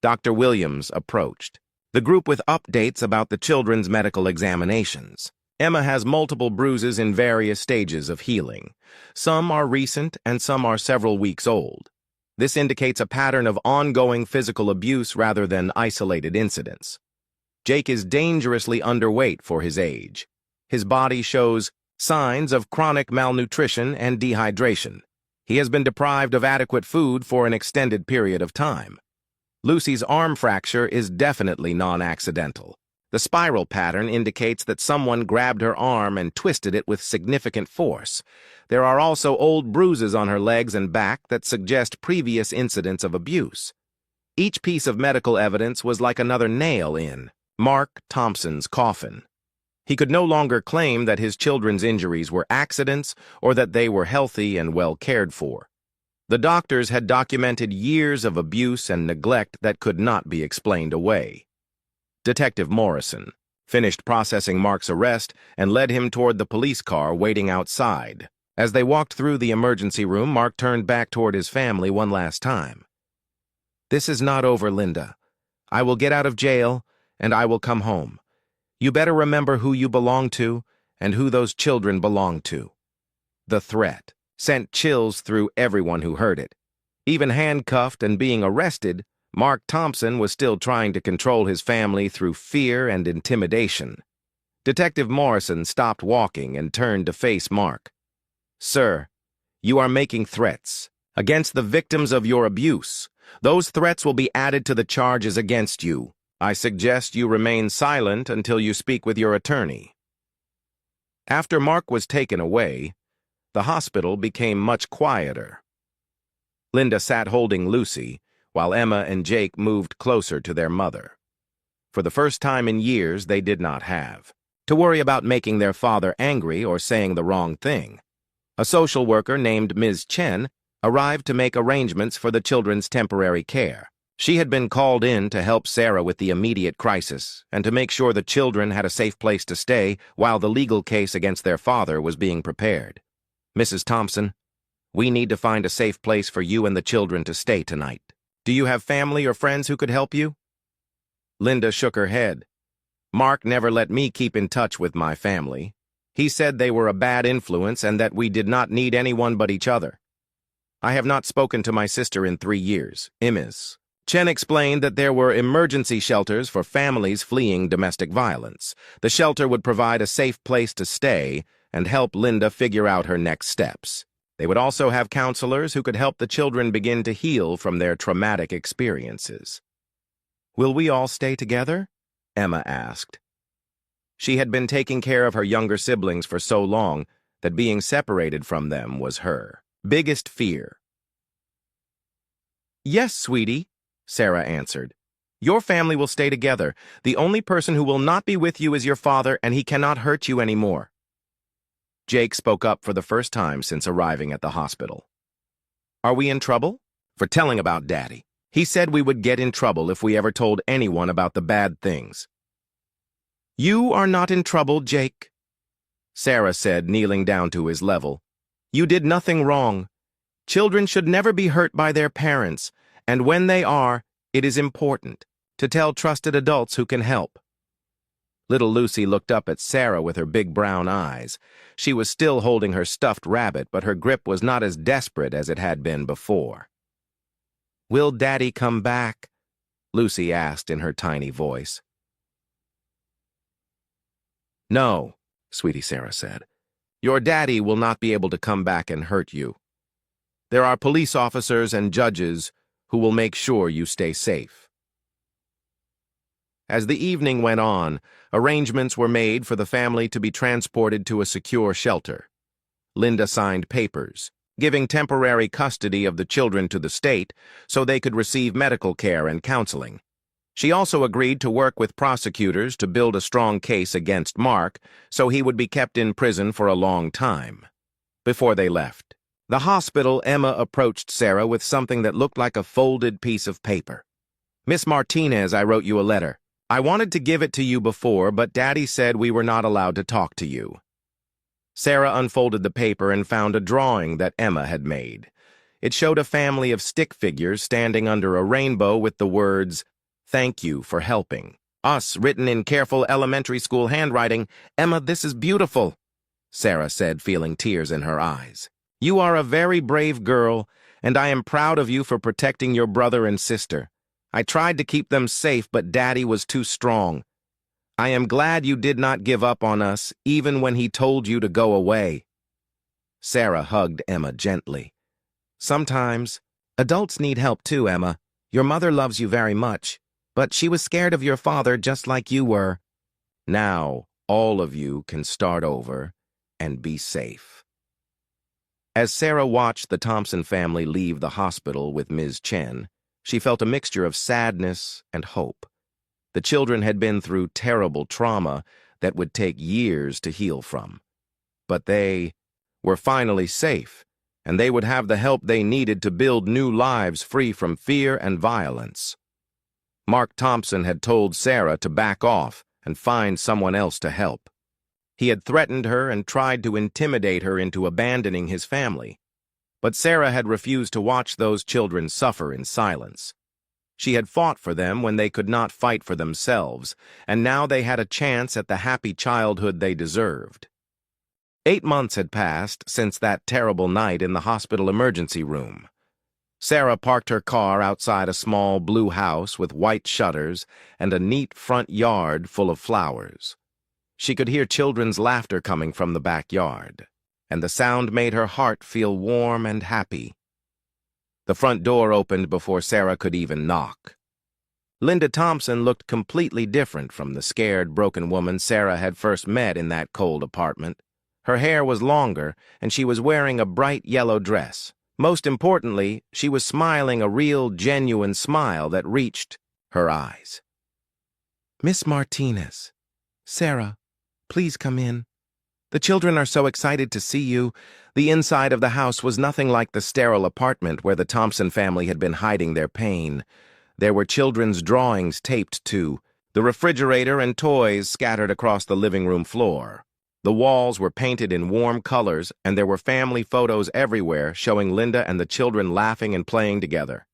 Speaker 1: Dr. Williams approached the group with updates about the children's medical examinations. Emma has multiple bruises in various stages of healing. Some are recent and some are several weeks old. This indicates a pattern of ongoing physical abuse rather than isolated incidents. Jake is dangerously underweight for his age. His body shows signs of chronic malnutrition and dehydration. He has been deprived of adequate food for an extended period of time. Lucy's arm fracture is definitely non-accidental. The spiral pattern indicates that someone grabbed her arm and twisted it with significant force. There are also old bruises on her legs and back that suggest previous incidents of abuse. Each piece of medical evidence was like another nail in Mark Thompson's coffin. He could no longer claim that his children's injuries were accidents or that they were healthy and well cared for. The doctors had documented years of abuse and neglect that could not be explained away. Detective Morrison finished processing Mark's arrest and led him toward the police car waiting outside. As they walked through the emergency room, Mark turned back toward his family one last time. "This is not over, Linda. I will get out of jail, and I will come home. You better remember who you belong to and who those children belong to." The threat sent chills through everyone who heard it. Even handcuffed and being arrested, Mark Thompson was still trying to control his family through fear and intimidation. Detective Morrison stopped walking and turned to face Mark. "Sir, you are making threats against the victims of your abuse. Those threats will be added to the charges against you. I suggest you remain silent until you speak with your attorney." After Mark was taken away, the hospital became much quieter. Linda sat holding Lucy, while Emma and Jake moved closer to their mother. For the first time in years, they did not have to worry about making their father angry or saying the wrong thing. A social worker named Ms. Chen arrived to make arrangements for the children's temporary care. She had been called in to help Sarah with the immediate crisis and to make sure the children had a safe place to stay while the legal case against their father was being prepared. "Mrs. Thompson, we need to find a safe place for you and the children to stay tonight. Do you have family or friends who could help you?" Linda shook her head. "Mark never let me keep in touch with my family. He said they were a bad influence and that we did not need anyone but each other. I have not spoken to my sister in 3 years, Ms. Chen explained that there were emergency shelters for families fleeing domestic violence. The shelter would provide a safe place to stay and help Linda figure out her next steps. They would also have counselors who could help the children begin to heal from their traumatic experiences. "Will we all stay together?" Emma asked. She had been taking care of her younger siblings for so long that being separated from them was her biggest fear. "Yes, sweetie," Sarah answered. "Your family will stay together. The only person who will not be with you is your father, and he cannot hurt you anymore." Jake spoke up for the first time since arriving at the hospital. "Are we in trouble?" "For telling about Daddy. He said we would get in trouble if we ever told anyone about the bad things." "You are not in trouble, Jake," Sarah said, kneeling down to his level. "You did nothing wrong. Children should never be hurt by their parents, and when they are, it is important to tell trusted adults who can help." Little Lucy looked up at Sarah with her big brown eyes. She was still holding her stuffed rabbit, but her grip was not as desperate as it had been before. "Will Daddy come back?" Lucy asked in her tiny voice. "No," Sweetie Sarah said. "Your daddy will not be able to come back and hurt you. There are police officers and judges who will make sure you stay safe." As the evening went on, arrangements were made for the family to be transported to a secure shelter. Linda signed papers, giving temporary custody of the children to the state so they could receive medical care and counseling. She also agreed to work with prosecutors to build a strong case against Mark so he would be kept in prison for a long time. Before they left the hospital, Emma approached Sarah with something that looked like a folded piece of paper. "Miss Martinez, I wrote you a letter. I wanted to give it to you before, but Daddy said we were not allowed to talk to you." Sarah unfolded the paper and found a drawing that Emma had made. It showed a family of stick figures standing under a rainbow with the words, "Thank you for helping us," written in careful elementary school handwriting. "Emma, this is beautiful," Sarah said, feeling tears in her eyes. "You are a very brave girl, and I am proud of you for protecting your brother and sister. I tried to keep them safe, but Daddy was too strong. I am glad you did not give up on us, even when he told you to go away." Sarah hugged Emma gently. "Sometimes adults need help too, Emma. Your mother loves you very much, but she was scared of your father just like you were. Now, all of you can start over and be safe." As Sarah watched the Thompson family leave the hospital with Ms. Chen, she felt a mixture of sadness and hope. The children had been through terrible trauma that would take years to heal from. But they were finally safe, and they would have the help they needed to build new lives free from fear and violence. Mark Thompson had told Sarah to back off and find someone else to help. He had threatened her and tried to intimidate her into abandoning his family. But Sarah had refused to watch those children suffer in silence. She had fought for them when they could not fight for themselves, and now they had a chance at the happy childhood they deserved. 8 months had passed since that terrible night in the hospital emergency room. Sarah parked her car outside a small blue house with white shutters and a neat front yard full of flowers. She could hear children's laughter coming from the backyard, and the sound made her heart feel warm and happy. The front door opened before Sarah could even knock. Linda Thompson looked completely different from the scared, broken woman Sarah had first met in that cold apartment. Her hair was longer, and she was wearing a bright yellow dress. Most importantly, she was smiling a real, genuine smile that reached her eyes. "Miss Martinez, Sarah, please come in. The children are so excited to see you." The inside of the house was nothing like the sterile apartment where the Thompson family had been hiding their pain. There were children's drawings taped to the refrigerator and toys scattered across the living room floor. The walls were painted in warm colors, and there were family photos everywhere showing Linda and the children laughing and playing together.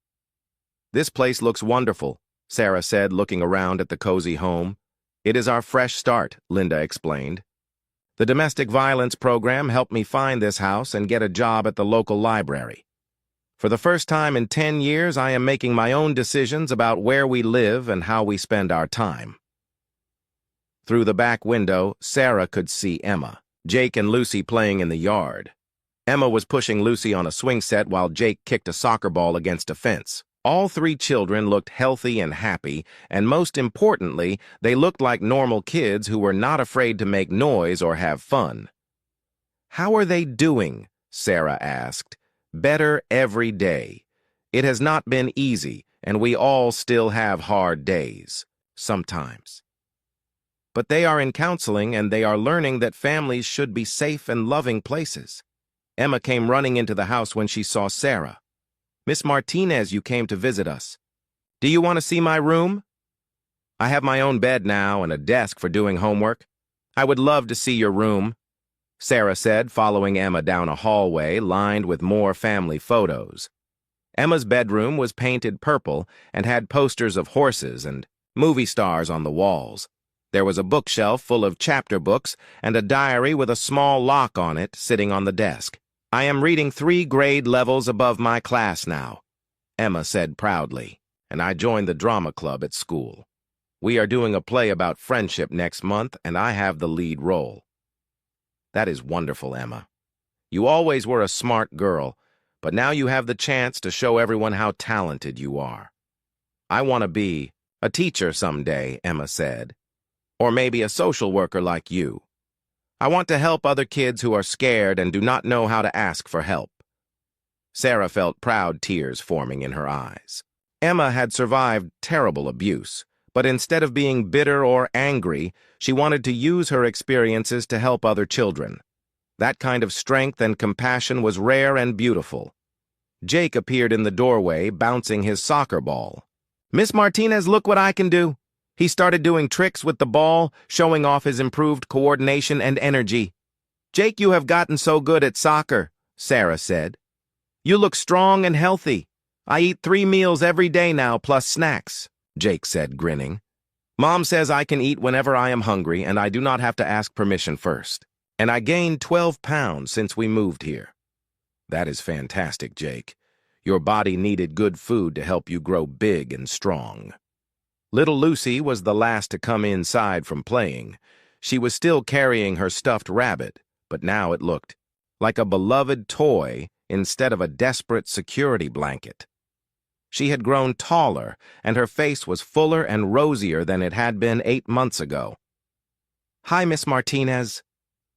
Speaker 1: "This place looks wonderful," Sarah said, looking around at the cozy home. "It is our fresh start," Linda explained. "The domestic violence program helped me find this house and get a job at the local library. For the first time in 10 years, I am making my own decisions about where we live and how we spend our time." Through the back window, Sarah could see Emma, Jake, and Lucy playing in the yard. Emma was pushing Lucy on a swing set while Jake kicked a soccer ball against a fence. All 3 children looked healthy and happy, and most importantly, they looked like normal kids who were not afraid to make noise or have fun. "How are they doing?" Sarah asked. "Better every day. It has not been easy, and we all still have hard days, sometimes. But they are in counseling, and they are learning that families should be safe and loving places." Emma came running into the house when she saw Sarah. "Miss Martinez, you came to visit us. Do you want to see my room? I have my own bed now and a desk for doing homework. I would love to see your room," Sarah said, following Emma down a hallway lined with more family photos. Emma's bedroom was painted purple and had posters of horses and movie stars on the walls. There was a bookshelf full of chapter books and a diary with a small lock on it sitting on the desk. "I am reading 3 grade levels above my class now," Emma said proudly, "and I joined the drama club at school. We are doing a play about friendship next month, and I have the lead role." "That is wonderful, Emma. You always were a smart girl, but now you have the chance to show everyone how talented you are." "I want to be a teacher someday," Emma said. "Or maybe a social worker like you. I want to help other kids who are scared and do not know how to ask for help." Sarah felt proud tears forming in her eyes. Emma had survived terrible abuse, but instead of being bitter or angry, she wanted to use her experiences to help other children. That kind of strength and compassion was rare and beautiful. Jake appeared in the doorway, bouncing his soccer ball. "Miss Martinez, look what I can do." He started doing tricks with the ball, showing off his improved coordination and energy. "Jake, you have gotten so good at soccer," Sarah said. "You look strong and healthy. I eat 3 meals every day now, plus snacks," Jake said, grinning. "Mom says I can eat whenever I am hungry, and I do not have to ask permission first. And I gained 12 pounds since we moved here." "That is fantastic, Jake. Your body needed good food to help you grow big and strong." Little Lucy was the last to come inside from playing. She was still carrying her stuffed rabbit, but now it looked like a beloved toy instead of a desperate security blanket. She had grown taller, and her face was fuller and rosier than it had been 8 months ago. "Hi, Miss Martinez,"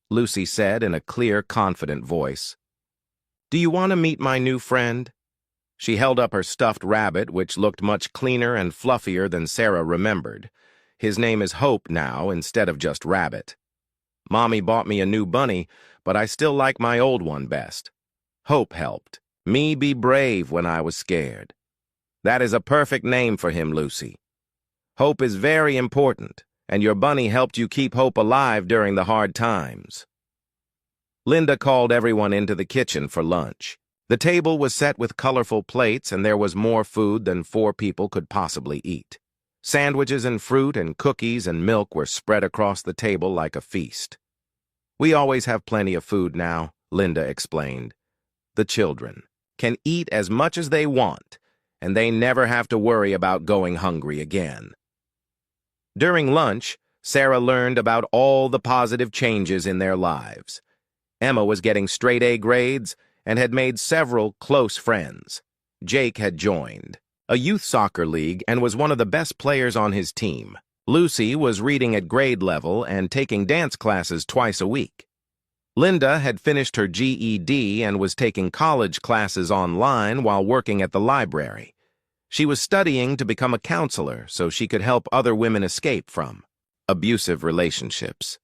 Speaker 1: Lucy said in a clear, confident voice. "Do you want to meet my new friend?" She held up her stuffed rabbit, which looked much cleaner and fluffier than Sarah remembered. "His name is Hope now, instead of just Rabbit. Mommy bought me a new bunny, but I still like my old one best. Hope helped me be brave when I was scared. That is a perfect name for him, Lucy. Hope is very important, and your bunny helped you keep Hope alive during the hard times." Linda called everyone into the kitchen for lunch. The table was set with colorful plates, and there was more food than 4 people could possibly eat. Sandwiches and fruit and cookies and milk were spread across the table like a feast. "We always have plenty of food now," Linda explained. "The children can eat as much as they want, and they never have to worry about going hungry again." During lunch, Sarah learned about all the positive changes in their lives. Emma was getting straight-A grades and had made several close friends. Jake had joined a youth soccer league and was one of the best players on his team. Lucy was reading at grade level and taking dance classes twice a week. Linda had finished her GED and was taking college classes online while working at the library. She was studying to become a counselor so she could help other women escape from abusive relationships.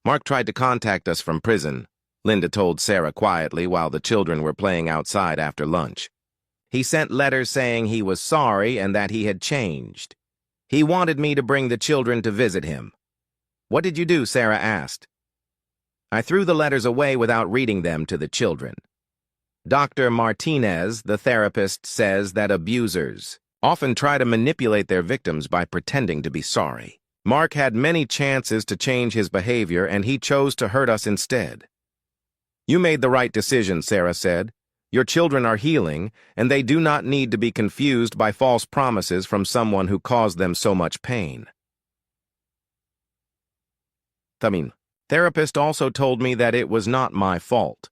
Speaker 1: "Mark tried to contact us from prison," Linda told Sarah quietly while the children were playing outside after lunch. "He sent letters saying he was sorry and that he had changed. He wanted me to bring the children to visit him." "What did you do?" Sarah asked. "I threw the letters away without reading them to the children. Dr. Martinez, the therapist, says that abusers often try to manipulate their victims by pretending to be sorry. Mark had many chances to change his behavior, and he chose to hurt us instead." "You made the right decision," Sarah said. "Your children are healing, and they do not need to be confused by false promises from someone who caused them so much pain." Therapist also told me that it was not my fault.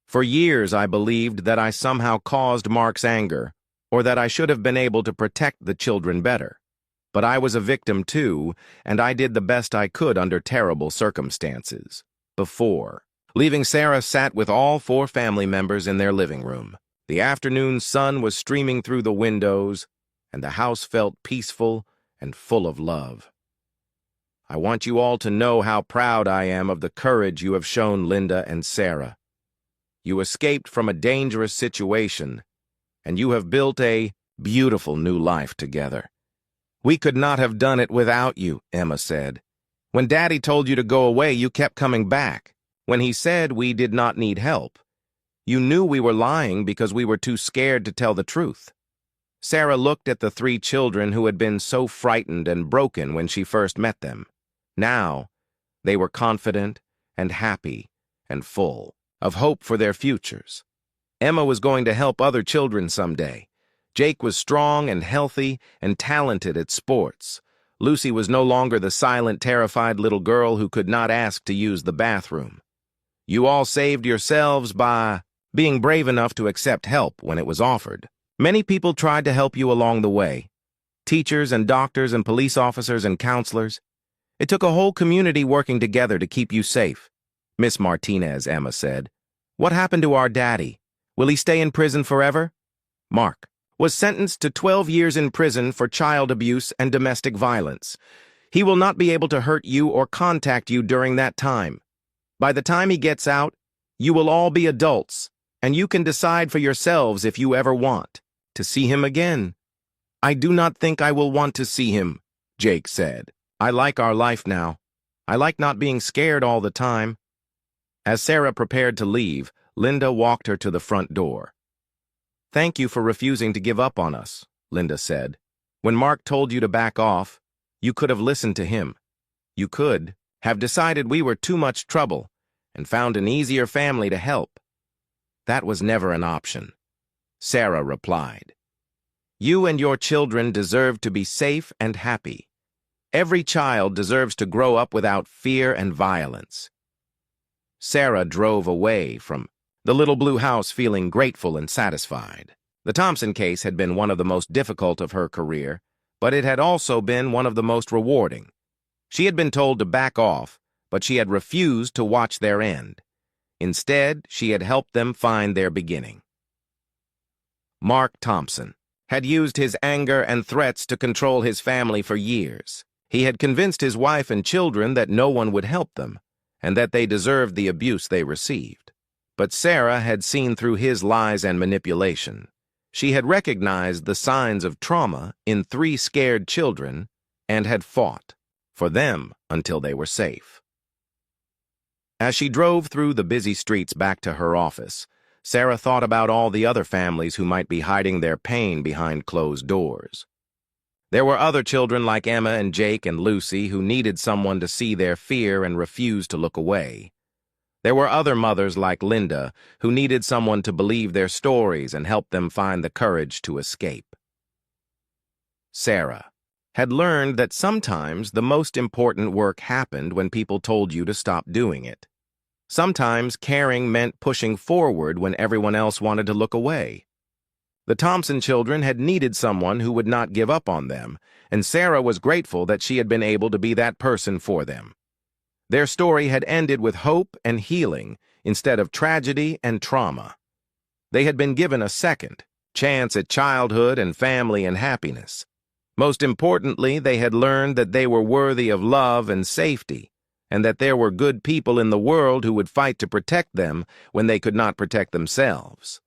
Speaker 1: For years I believed that I somehow caused Mark's anger, or that I should have been able to protect the children better. But I was a victim too, and I did the best I could under terrible circumstances. Before. Leaving Sarah sat with all 4 family members in their living room. The afternoon sun was streaming through the windows, and the house felt peaceful and full of love. "I want you all to know how proud I am of the courage you have shown, Linda and Sarah. You escaped from a dangerous situation, and you have built a beautiful new life together. We could not have done it without you," Emma said. "When Daddy told you to go away, you kept coming back. When he said we did not need help, you knew we were lying because we were too scared to tell the truth." Sarah looked at the 3 children who had been so frightened and broken when she first met them. Now, they were confident and happy and full of hope for their futures. Emma was going to help other children someday. Jake was strong and healthy and talented at sports. Lucy was no longer the silent, terrified little girl who could not ask to use the bathroom. You all saved yourselves by being brave enough to accept help when it was offered. Many people tried to help you along the way. Teachers and doctors and police officers and counselors. It took a whole community working together to keep you safe. Miss Martinez, Emma said. What happened to our daddy? Will he stay in prison forever? Mark was sentenced to 12 years in prison for child abuse and domestic violence. He will not be able to hurt you or contact you during that time. By the time he gets out, you will all be adults, and you can decide for yourselves if you ever want to see him again. I do not think I will want to see him, Jake said. I like our life now. I like not being scared all the time. As Sarah prepared to leave, Linda walked her to the front door. Thank you for refusing to give up on us, Linda said. When Mark told you to back off, you could have listened to him. You could have decided we were too much trouble and found an easier family to help. That was never an option, Sarah replied. You and your children deserve to be safe and happy. Every child deserves to grow up without fear and violence. Sarah drove away from the little blue house feeling grateful and satisfied. The Thompson case had been one of the most difficult of her career, but it had also been one of the most rewarding. She had been told to back off, but she had refused to watch their end. Instead, she had helped them find their beginning. Mark Thompson had used his anger and threats to control his family for years. He had convinced his wife and children that no one would help them, and that they deserved the abuse they received. But Sarah had seen through his lies and manipulation. She had recognized the signs of trauma in 3 scared children and had fought for them until they were safe. As she drove through the busy streets back to her office, Sarah thought about all the other families who might be hiding their pain behind closed doors. There were other children like Emma and Jake and Lucy who needed someone to see their fear and refused to look away. There were other mothers like Linda who needed someone to believe their stories and help them find the courage to escape. Sarah had learned that sometimes the most important work happened when people told you to stop doing it. Sometimes caring meant pushing forward when everyone else wanted to look away. The Thompson children had needed someone who would not give up on them, and Sarah was grateful that she had been able to be that person for them. Their story had ended with hope and healing instead of tragedy and trauma. They had been given a second chance at childhood and family and happiness. Most importantly, they had learned that they were worthy of love and safety, and that there were good people in the world who would fight to protect them when they could not protect themselves.